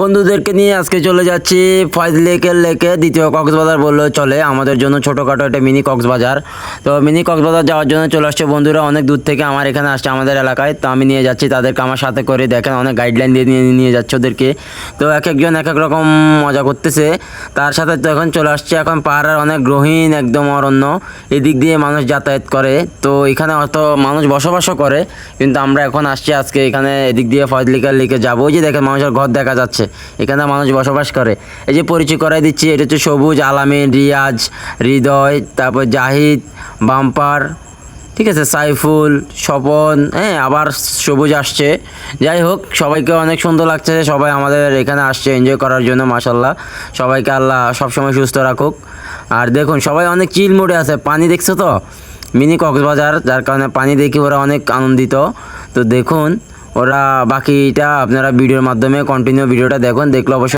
বন্ধুদেরকে নিয়ে আজকে চলে যাচ্ছি ফয়েজ লেকে দ্বিতীয় কক্সবাজার বললেও চলে। আমাদের জন্য ছোটোখাটো একটা মিনি কক্সবাজার। তো মিনি কক্সবাজার যাওয়ার জন্য চলে আসছে বন্ধুরা অনেক দূর থেকে আমার এখানে আসছে আমাদের এলাকায়। তো আমি নিয়ে যাচ্ছি তাদেরকে আমার সাথে করে, দেখেন অনেক গাইডলাইন দিয়ে নিয়ে যাচ্ছে ওদেরকে। তো এক একজন এক এক রকম মজা করতেছে। তার সাথে তো এখন চলে আসছে এখন পাহাড়ের অনেক গ্রহীণ একদম অরণ্য, এদিক দিয়ে মানুষ যাতায়াত করে। তো এখানে অত মানুষ বসবাসও করে, কিন্তু আমরা এখন আসছি আজকে এখানে এদিক দিয়ে ফয়েজ লেকে যাবো। ওই যে দেখেন মানুষের ঘর দেখা যাচ্ছে, এখানে মানুষ বসবাস করে। এই যে পরিচয় করাই দিচ্ছি, এটা হচ্ছে সবুজ, আলামিন, রিয়াজ, হৃদয়, তারপর জাহিদ, বাম্পার, ঠিক আছে, সাইফুল, স্বপন, হ্যাঁ আবার সবুজ আসছে। যাই হোক, সবাইকে অনেক সুন্দর লাগছে, সবাই আমাদের এখানে আসছে এনজয় করার জন্য। মাশাল্লাহ, সবাইকে আল্লাহ সবসময় সুস্থ রাখুক। আর দেখুন সবাই অনেক চিল মোডে আছে। পানি দেখছো তো, মিনি কক্সবাজার, যার কারণে পানি দেখে ওরা অনেক আনন্দিত। তো দেখুন ওরা বাকিটা আপনারা ভিডিওর মাধ্যমে কন্টিনিউ ভিডিওটা দেখুন, দেখলে অবশ্যই